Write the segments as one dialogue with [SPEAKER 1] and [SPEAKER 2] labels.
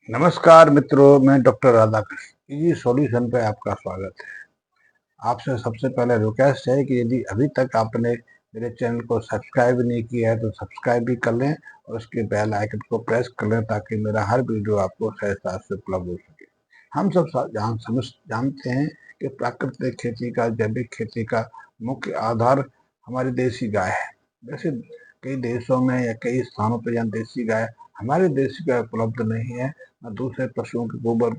[SPEAKER 1] नमस्कार मित्रों, मैं डॉक्टर राधाकृष्ण इजी सॉल्यूशन पे आपका स्वागत है। आपसे सबसे पहले रिक्वेस्ट है कि यदि अभी तक आपने मेरे चैनल को सब्सक्राइब नहीं किया है तो सब्सक्राइब भी कर लें और उसके बेल आइकन को प्रेस कर लें ताकि मेरा हर वीडियो आपको सहजता से उपलब्ध हो सके। हम सब जानते हैं कि प्राकृतिक खेती का, जैविक खेती का मुख्य आधार हमारी देसी गाय है। वैसे कई देशों में या कई स्थानों पर यहाँ देसी गाय, हमारे देसी गाय उपलब्ध नहीं है। दूसरे पशुओं के गोबर,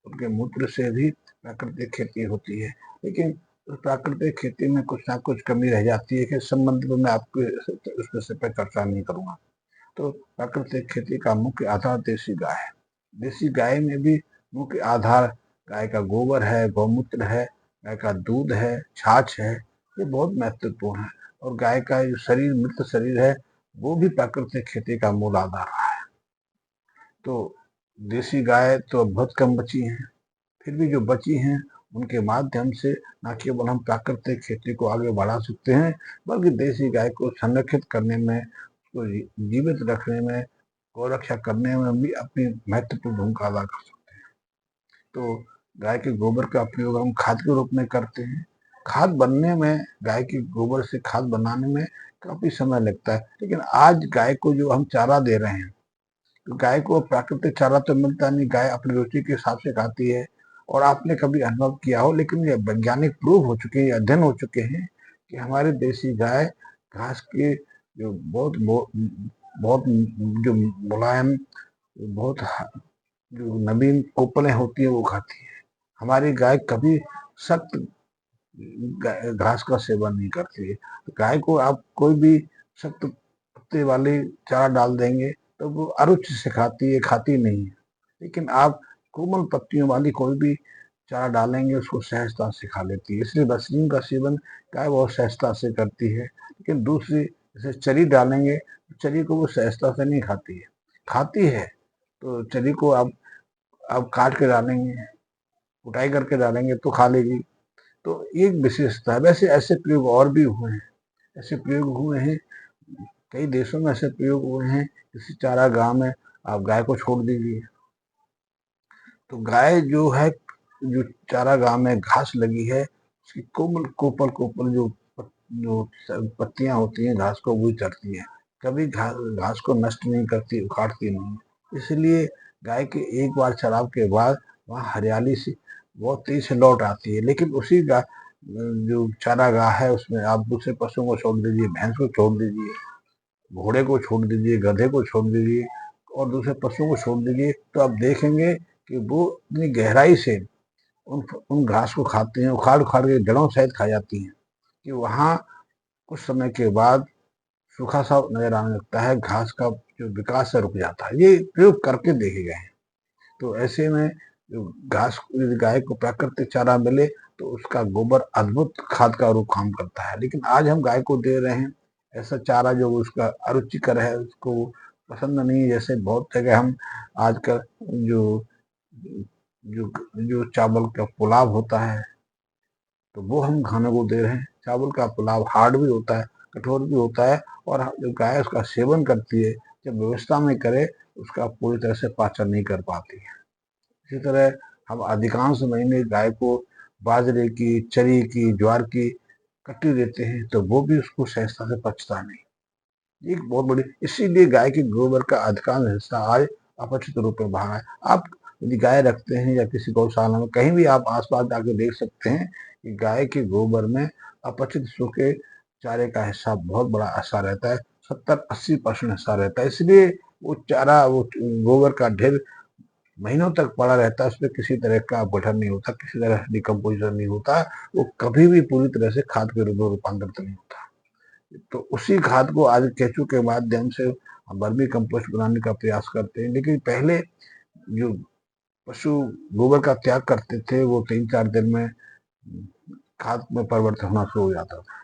[SPEAKER 1] उनके मूत्र से भी प्राकृतिक खेती होती है, लेकिन प्राकृतिक खेती में कुछ ना कुछ कमी रह जाती है। कि संबंध में मैं आपको इस विषय पर चर्चा नहीं करूंगा। तो प्राकृतिक खेती का मुख्य आधार देसी गाय है। देसी गाय में भी मुख्य आधार गाय का गोबर है, गौमूत्र है, गाय का दूध है, छाछ है। ये बहुत महत्वपूर्ण है। और गाय का जो शरीर, मृत शरीर है, वो भी प्राकृतिक खेती का मूल आधार रहा है। तो देसी गाय तो बहुत कम बची हैं, फिर भी जो बची हैं उनके माध्यम से न केवल हम प्राकृतिक खेती को आगे बढ़ा सकते हैं, बल्कि देसी गाय को संरक्षित करने में, उसको जीवित रखने में, गौरक्षा करने में भी अपनी महत्वपूर्ण भूमिका अदा कर सकते हैं। तो गाय के गोबर का प्रयोग हम खाद के रूप में करते हैं। खाद बनने में, गाय के गोबर से खाद बनाने में काफी समय लगता है, लेकिन आज गाय को जो हम चारा दे रहे हैं, तो गाय को प्राकृतिक चारा तो मिलता नहीं, गाय अपनी रुचि के हिसाब से खाती है। और आपने कभी अनुभव किया हो, लेकिन ये वैज्ञानिक प्रूव हो चुके हैं, अध्ययन हो चुके हैं कि हमारी देसी गाय घास के जो बहुत जो मुलायम, बहुत जो नवीन कोपलें होती है वो खाती है। हमारी गाय कभी सख्त घास का सेवन नहीं करती है। तो गाय को आप कोई भी सख्त पत्ते वाली चारा डाल देंगे तो वो अरुचि से खाती है, खाती नहीं है। लेकिन आप कोमल पत्तियों वाली कोई भी चारा डालेंगे, उसको सहजता से खा लेती है। इसलिए बसरीन का सेवन गाय बहुत सहजता से करती है। लेकिन दूसरी जैसे चरी डालेंगे, तो चरी को वो सहजता से नहीं खाती है, खाती है तो चरी को आप काट के डालेंगे, कुटाई करके डालेंगे तो खा लेगी। तो एक विशेषता है। वैसे ऐसे प्रयोग और भी हुए हैं, ऐसे प्रयोग हुए हैं, कई देशों में ऐसे प्रयोग हुए हैं। किसी चारागाह में आप गाय को छोड़ दीजिए, तो गाय जो है, जो चारागाह में घास लगी है, उसकी कोमल कोपल कोपल जो पत्तियां होती हैं घास को, वही चरती है। कभी घास को नष्ट नहीं करती, उखाड़ती नहीं। इसलिए गाय के एक बार चराव के बाद वहाँ हरियाली सी बहुत तेजी से लौट आती है। लेकिन उसी जो चारागाह है उसमें आप दूसरे पशुओं को छोड़ दीजिए, भैंस को छोड़ दीजिए, घोड़े को छोड़ दीजिए, गधे को छोड़ दीजिए और दूसरे पशुओं को छोड़ दीजिए, तो आप देखेंगे कि वो इतनी गहराई से उन घास को खाते हैं, उखाड़ उखाड़ के जड़ों सहित खा जाती हैं कि वहाँ कुछ समय के बाद सूखा सा नजर आने लगता है, घास का जो विकास है रुक जाता है। ये प्रयोग करके देखे गए हैं। तो ऐसे में जो गाय को प्राकृतिक चारा मिले तो उसका गोबर अद्भुत खाद का रूप काम करता है। लेकिन आज हम गाय को दे रहे हैं ऐसा चारा जो उसका अरुचिकर है, उसको पसंद नहीं है। जैसे बहुत जगह हम आजकल जो जो जो चावल का पुलाव होता है, तो वो हम खाने को दे रहे हैं। चावल का पुलाव हार्ड भी होता है, कठोर भी होता है, और जो गाय उसका सेवन करती है, जब व्यवस्था में करे, उसका पूरी तरह से पाचन नहीं कर पाती है। इसी तरह हम अधिकांश महीने गाय को बाजरे की, चरी की, ज्वार की कट्टी देते हैं, तो वो भी उसको सहजता से पचता नहीं। एक बहुत बड़ी, इसीलिए गाय के गोबर का अधिकांश हिस्सा आज अपचित रूप में बाहर है। आप यदि गाय रखते हैं या किसी गौशाला में, कहीं भी आप आसपास जाके देख सकते हैं कि गाय के गोबर में अपचित सूखे चारे का हिस्सा बहुत बड़ा हिस्सा रहता है, 70-80% हिस्सा रहता है। इसलिए वो चारा, वो गोबर का ढेर महीनों तक पड़ा रहता है, उसमें किसी तरह का गठन नहीं होता, किसी तरह डिकम्पोजिशन नहीं होता, वो कभी भी पूरी तरह से खाद के रूप में रूपांतरित नहीं होता। तो उसी खाद को आज केंचुए के माध्यम से हम वर्मी कंपोस्ट बनाने का प्रयास करते हैं। लेकिन पहले जो पशु गोबर का त्याग करते थे, वो 3-4 दिन में खाद में परिवर्तन होना शुरू हो जाता था।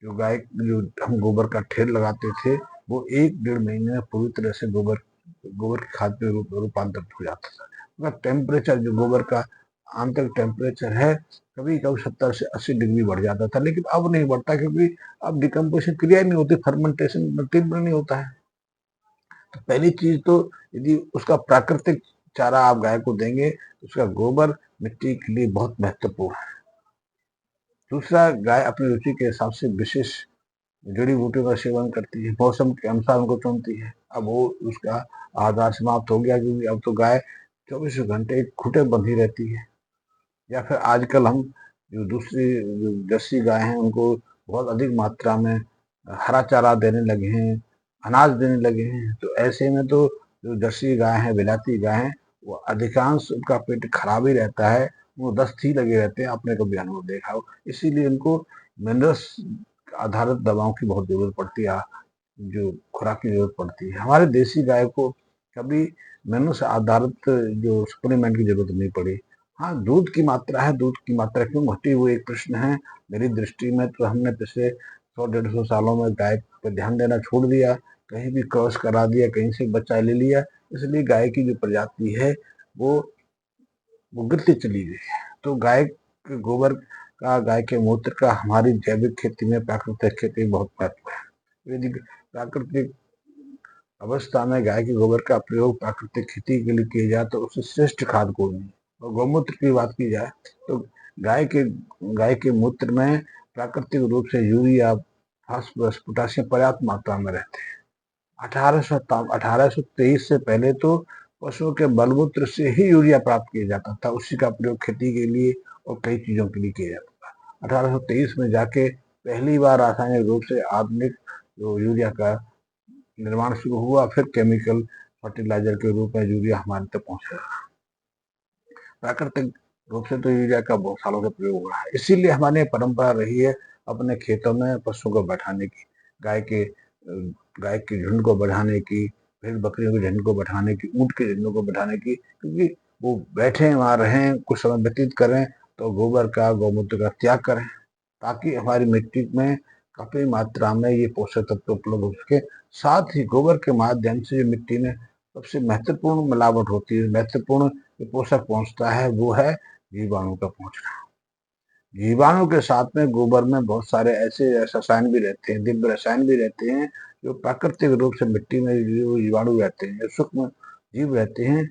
[SPEAKER 1] जो हम गोबर का ढेर लगाते थे, वो 1-1.5 महीने में पूरी तरह से गोबर की खाद में रूपांतरित हो जाता था। मतलब टेम्परेचर, जो गोबर का आंतरिक टेम्परेचर है, कभी कभी 70 से 80 डिग्री बढ़ जाता था। लेकिन अब नहीं बढ़ता, क्योंकि अब डिकम्पोजिशन क्रिया नहीं होती, फर्मेंटेशन तीव्र नहीं होता है। तो पहली चीज तो, यदि उसका प्राकृतिक चारा आप गाय को देंगे तो उसका गोबर मिट्टी के लिए बहुत महत्वपूर्ण है। दूसरा, गाय अपनी रुचि के हिसाब से विशेष जड़ी बूटियों का सेवन करती है, मौसम के अनुसार उनको चुनती है। अब वो उसका आधार समाप्त हो गया, क्योंकि अब तो गाय 24 घंटे खूंटे बंधी रहती है। या फिर आजकल हम जो दूसरी जो जर्सी गाय हैं उनको बहुत अधिक मात्रा में हरा चारा देने लगे हैं, अनाज देने लगे हैं। तो ऐसे में तो जो जर्सी गाय है, बिलाती गाय है, वो अधिकांश उनका पेट खराब ही रहता है, वो दस्त ही लगे रहते हैं, आपने कभी अनुभव देखा हो। इसीलिए उनको मिनरल्स आधारित दवाओं की बहुत जरूरत पड़ती है, जो खुराक की जरूरत पड़ती है। हमारे देसी गाय को कभी मिनरल्स आधारित जो सप्लीमेंट की जरूरत नहीं पड़ी। हाँ, दूध की मात्रा है, दूध की मात्रा क्यों घटी, वो एक प्रश्न है। मेरी दृष्टि में तो हमने पिछले 100-150 सालों में गाय पर ध्यान देना छोड़ दिया, कहीं भी क्रॉस करा दिया, कहीं से बच्चा ले लिया, इसलिए गाय की जो प्रजाति है वो गिरती चली गई। तो गाय के गोबर का, गाय के मूत्र का हमारी जैविक खेती में, प्राकृतिक खेती में बहुत महत्व है। यदि प्राकृतिक अवस्था में गाय के गोबर का प्रयोग प्राकृतिक खेती के लिए किया जाए तो उससे श्रेष्ठ खाद कोई नहीं। और गौमूत्र की बात की जाए तो गाय के गाय के मूत्र में प्राकृतिक रूप से यूरिया, फास्फोरस, पोटासियम पर्याप्त मात्रा में रहते हैं। 1823 से पहले तो पशुओं के बलमूत्र से ही यूरिया प्राप्त किया जाता था, उसी का प्रयोग खेती के लिए और कई चीजों के लिए किया जाता था। 1823 में जाके पहली बार रासायनिक रूप से आधुनिक जो यूरिया का निर्माण शुरू हुआ, फिर केमिकल फर्टिलाइजर के रूप में यूरिया हमारे तक पहुंचा। प्राकृतिक रूप से तो यूरिया का बहुत सालों से प्रयोग हो रहा है। इसीलिए हमारी परंपरा रही है अपने खेतों में पशुओं को बैठाने की, गाय के गाय के झुंड को बढ़ाने की, भेड़ बकरियों के झुंड को बैठाने की, ऊंट के झुंड को बैठाने की, क्योंकि वो बैठे वहां रहें, कुछ समय व्यतीत करें, तो गोबर का, गौमूत्र का त्याग करें, ताकि हमारी मिट्टी में काफी मात्रा में ये पोषक तत्व उपलब्ध हो सके। साथ ही गोबर के माध्यम से मिट्टी में सबसे महत्वपूर्ण मिलावट होती है, महत्वपूर्ण जो पोषक पहुंचता है वो है जीवाणु का पहुंचना। जीवाणु के साथ में गोबर में बहुत सारे ऐसे रसायन भी रहते हैं, दिव्य रसायन भी रहते हैं, जो प्राकृतिक रूप से मिट्टी में जो जीवाणु रहते हैं, जो सूक्ष्म जीव रहते हैं,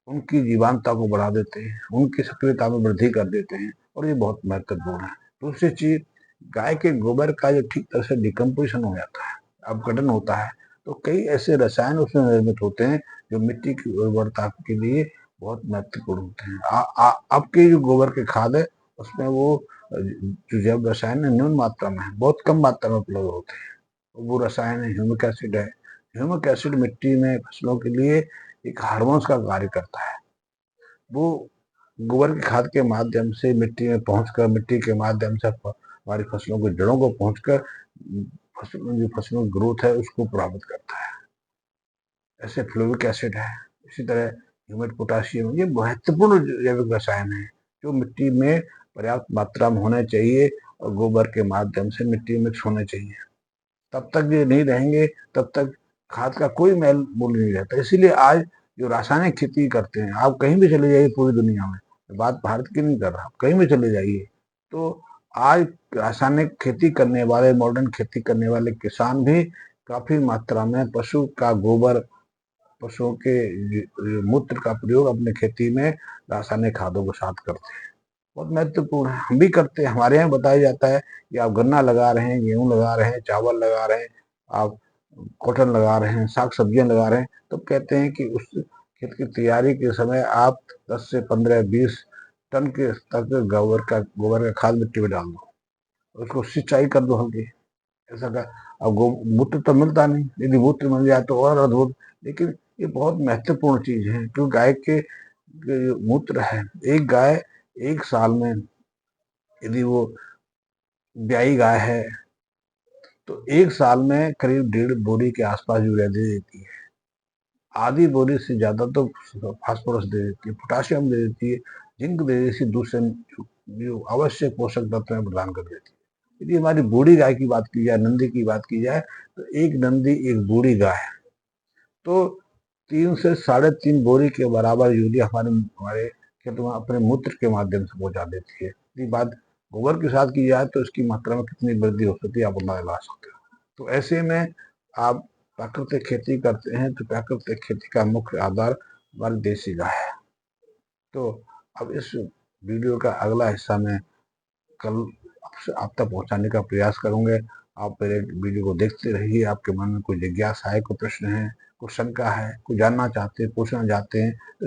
[SPEAKER 1] उनकी जीवंतता को बढ़ा देते हैं, उनकी सक्रियता में वृद्धि कर देते हैं, और ये बहुत महत्वपूर्ण है। दूसरी चीज, गाय के गोबर का जो ठीक तरह से डिकम्पोजिशन हो जाता है, अपघटन होता है, तो कई ऐसे रसायन उसमें निर्मित होते हैं जो मिट्टी की उर्वरता के लिए बहुत महत्वपूर्ण होते हैं। अब के जो गोबर के खाद है उसमें वो जो जैव रसायन है न्यून मात्रा में है, बहुत कम मात्रा में उपलब्ध होते हैं। वो रसायन है ह्यूमिक एसिड है। ह्यूमिक एसिड मिट्टी में फसलों के लिए एक हार्मोन्स का कार्य करता है। वो गोबर की खाद के माध्यम से मिट्टी में पहुंचकर, मिट्टी के माध्यम से हमारी फसलों की जड़ों को पहुंचकर जो फसलों की ग्रोथ है उसको प्रभावित करता है। ऐसे फ्लोरिक एसिड है, इसी तरह ह्यूमेट पोटाशियम, ये महत्वपूर्ण जैविक रसायन है जो मिट्टी में पर्याप्त मात्रा में होने चाहिए और गोबर के माध्यम से मिट्टी में मिक्स होने चाहिए। तब तक ये नहीं रहेंगे तब तक खाद का कोई मेल मूल नहीं रहता। इसीलिए आज जो रासायनिक खेती करते हैं, आप कहीं भी चले जाइए पूरी दुनिया में, बात भारत की नहीं कर रहा, आप कहीं भी चले जाइए, तो आज रासायनिक खेती करने वाले, मॉडर्न खेती करने वाले किसान भी काफी मात्रा में पशु का गोबर, पशुओं के मूत्र का प्रयोग अपने खेती में रासायनिक खादों के साथ करते हैं। बहुत महत्वपूर्ण है, हम भी करते हैं। हमारे यहाँ बताया जाता है कि आप गन्ना लगा रहे हैं, गेहूं लगा रहे हैं, चावल लगा रहे हैं, आप कॉटन लगा रहे हैं, साग सब्जियां लगा रहे हैं, तो कहते हैं कि उस खेत की तैयारी के समय आप 10 से 15-20 टन के तक गोबर का खाद मिट्टी में डाल दो, उसको सिंचाई कर दो हल्की, ऐसा का। अब मूत्र तो मिलता नहीं, यदि मूत्र मिल जाए तो और अद्भुत। लेकिन ये बहुत महत्वपूर्ण चीज है, क्योंकि गाय के मूत्र है, एक गाय एक साल में, यदि वो ब्याई गाय है तो एक साल में करीब 1.5 बोरी के आसपास यूरिया दे देती है। आधी बोरी से ज्यादा तो फास्फोरस दे देती है, पोटाशियम दे देती है, जिंक दे देती है, दूसरे जो आवश्यक पोषक तत्व है प्रदान कर देती है। यदि हमारी बूढ़ी गाय की बात की जाए, नंदी की बात की जाए, तो एक नंदी, एक बूढ़ी गाय, तो 3 से 3.5 बोरी के बराबर यूरिया हमारे हमारे खेतों में अपने मूत्र के माध्यम से पहुंचा देती है। यदि बात गोबर के साथ की जाए तो इसकी मात्रा में कितनी वृद्धि हो सकती है आप अंदाजा लगा सकते हो। तो ऐसे में आप प्राकृतिक खेती करते हैं तो प्राकृतिक खेती का मुख्य आधार हमारी देसी गाय है। तो अब इस वीडियो का अगला हिस्सा मैं कल आप तक पहुंचाने का प्रयास करूंगे। आप मेरे वीडियो को देखते रहिए। आपके मन में कोई जिज्ञासा है, कोई प्रश्न है, कोई शंका है, कोई जानना चाहते हैं, पूछना चाहते हैं, तो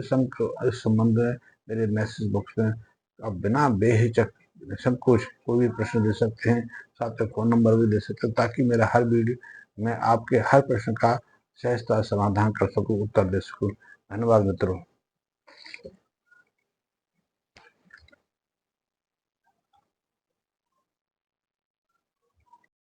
[SPEAKER 1] इस संबंध में मेरे मैसेज बॉक्स में आप बिना बेहिचक निसंकोच कोई भी प्रश्न दे सकते हैं। साथ में फ़ोन नंबर भी दे सकते हैं, ताकि मेरा हर वीडियो मैं आपके हर प्रश्न का सहजता से समाधान कर सकूं, उत्तर दे सकूं। धन्यवाद मित्रों।